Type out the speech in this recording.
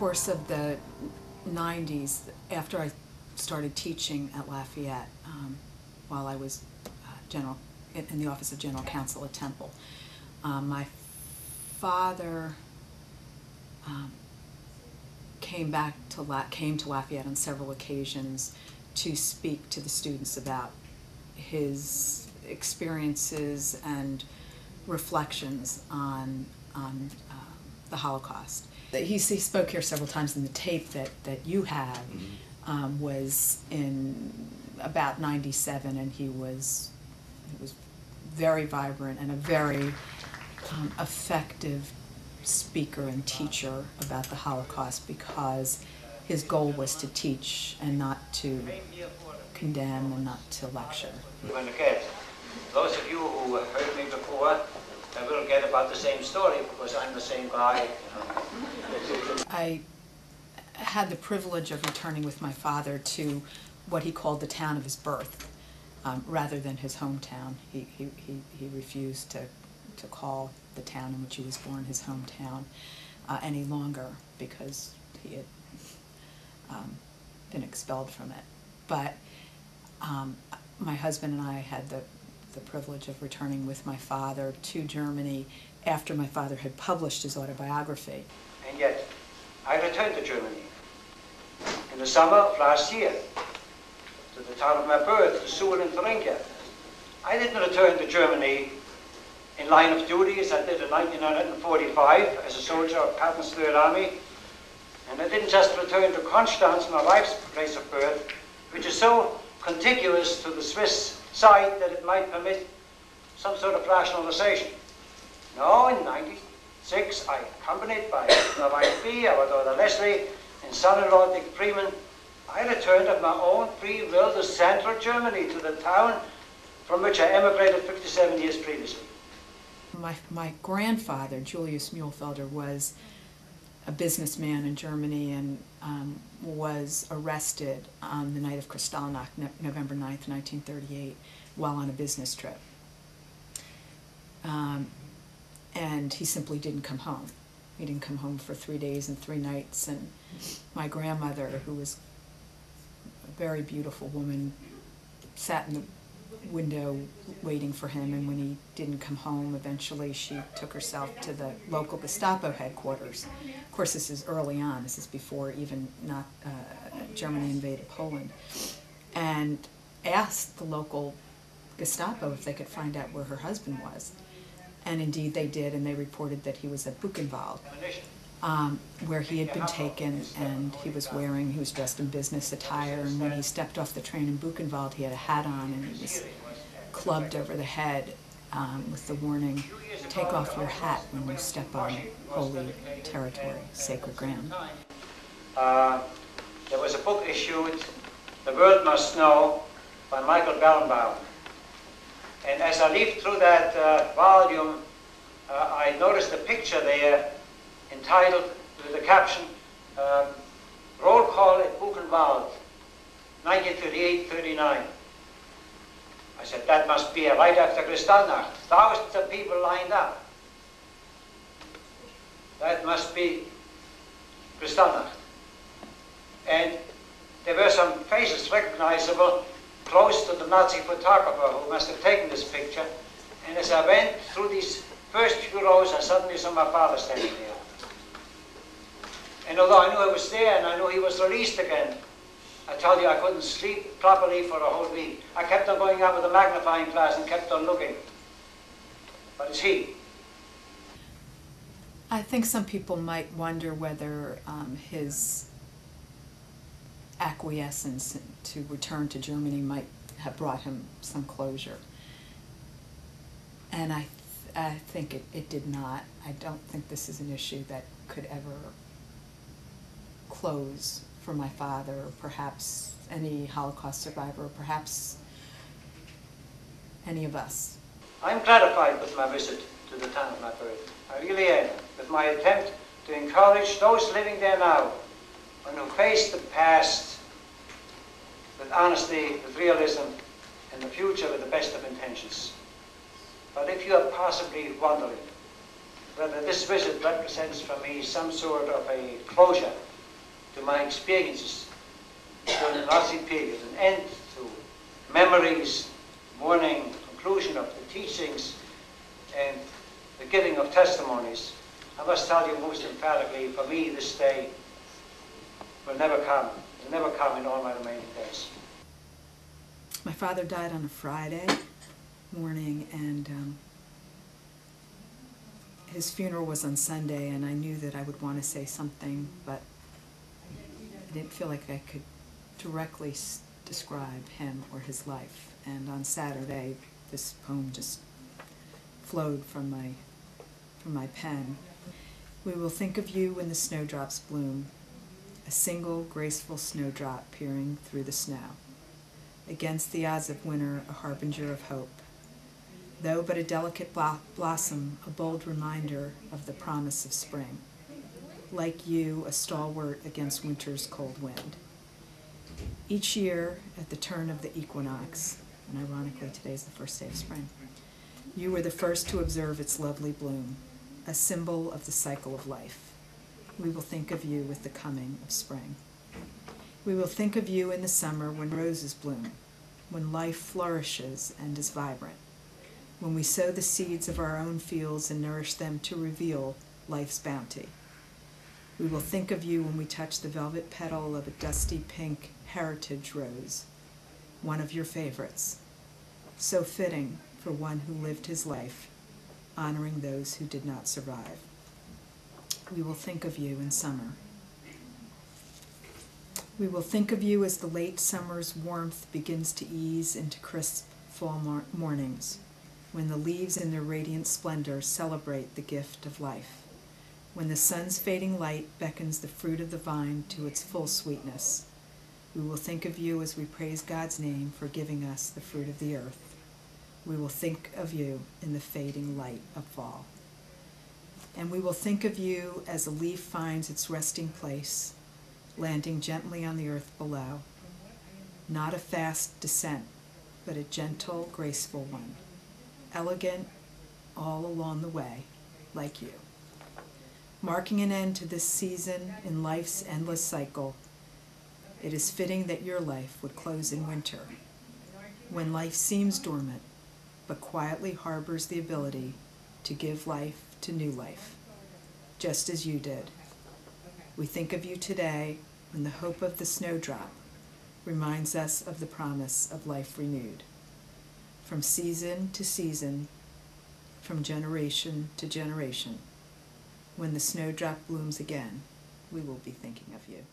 course of the 90s, after I started teaching at Lafayette, while I was in the office of general counsel at Temple, my father came to Lafayette on several occasions to speak to the students about his experiences and reflections on the Holocaust. He spoke here several times, and the tape that you have was in about '97, and he was very vibrant and a very effective speaker and teacher about the Holocaust, because his goal was to teach and not to condemn and not to lecture. Those of you who heard me before will get about the same story, because I'm the same guy. I had the privilege of returning with my father to what he called the town of his birth, rather than his hometown. He refused to call the town in which he was born his hometown any longer, because he had been expelled from it. But my husband and I had the privilege of returning with my father to Germany after my father had published his autobiography. And yet, I returned to Germany in the summer of last year, to the town of my birth, to Suhl in Thuringia. I didn't return to Germany in line of duty as I did in 1945 as a soldier of Patton's Third Army. And I didn't just return to Konstanz, my wife's place of birth, which is so contiguous to the Swiss side that it might permit some sort of rationalization. No, in '96, I, accompanied by my wife B, our daughter Leslie, and son-in-law Dick Freeman, I returned of my own free will to central Germany, to the town from which I emigrated 57 years previously. My grandfather, Julius Muhlfelder, was a businessman in Germany and was arrested on the night of Kristallnacht, November 9th, 1938, while on a business trip. And he simply didn't come home. He didn't come home for 3 days and 3 nights, and my grandmother, who was a very beautiful woman, sat in the window waiting for him, and when he didn't come home, eventually she took herself to the local Gestapo headquarters. Of course, this is early on. This is before even Germany invaded Poland, and asked the local Gestapo if they could find out where her husband was. And indeed they did, and they reported that he was at Buchenwald, where he had been taken, and he was dressed in business attire, and when he stepped off the train in Buchenwald, he had a hat on, and he was clubbed over the head with the warning, "Take off your hat when you step on holy territory, sacred ground." There was a book issued, The World Must Know, by Michael Birnbaum. And as I leafed through that volume, I noticed a picture there entitled, with the caption, Roll Call at Buchenwald, 1938-39. I said, that must be right after Kristallnacht. Thousands of people lined up. That must be Kristallnacht. And there were some faces recognizable close to the Nazi photographer who must have taken this picture. And as I went through these first few rows, I suddenly saw my father standing there. And although I knew I was there and I knew he was released again, I tell you, I couldn't sleep properly for a whole week. I kept on going out with a magnifying glass and kept on looking. But it's he. I think some people might wonder whether his acquiescence to return to Germany might have brought him some closure. And I think it did not. I don't think this is an issue that could ever close for my father, or perhaps any Holocaust survivor, or perhaps any of us. I'm gratified with my visit to the town of my birth. I really am, with my attempt to encourage those living there now and who face the past with honesty, with realism, and the future with the best of intentions. But if you are possibly wondering whether this visit represents for me some sort of a closure to my experiences during the Nazi period, an end to memories, mourning, conclusion of the teachings, and the giving of testimonies, I must tell you most emphatically, for me this day will never come in all my remaining days. My father died on a Friday morning, and his funeral was on Sunday, and I knew that I would want to say something, but I didn't feel like I could directly describe him or his life. And on Saturday, this poem just flowed from my pen. We will think of you when the snowdrops bloom, a single graceful snowdrop peering through the snow. Against the odds of winter, a harbinger of hope. Though but a delicate blossom, a bold reminder of the promise of spring. Like you, a stalwart against winter's cold wind. Each year, at the turn of the equinox, and ironically today's the first day of spring, you were the first to observe its lovely bloom, a symbol of the cycle of life. We will think of you with the coming of spring. We will think of you in the summer when roses bloom, when life flourishes and is vibrant, when we sow the seeds of our own fields and nourish them to reveal life's bounty. We will think of you when we touch the velvet petal of a dusty pink heritage rose, one of your favorites, so fitting for one who lived his life, honoring those who did not survive. We will think of you in summer. We will think of you as the late summer's warmth begins to ease into crisp fall mornings, when the leaves in their radiant splendor celebrate the gift of life, when the sun's fading light beckons the fruit of the vine to its full sweetness. We will think of you as we praise God's name for giving us the fruit of the earth. We will think of you in the fading light of fall. And we will think of you as a leaf finds its resting place, landing gently on the earth below. Not a fast descent, but a gentle, graceful one, elegant all along the way, like you. Marking an end to this season in life's endless cycle, it is fitting that your life would close in winter, when life seems dormant, but quietly harbors the ability to give life to new life, just as you did. We think of you today when the hope of the snowdrop reminds us of the promise of life renewed. From season to season, from generation to generation, when the snowdrop blooms again, we will be thinking of you.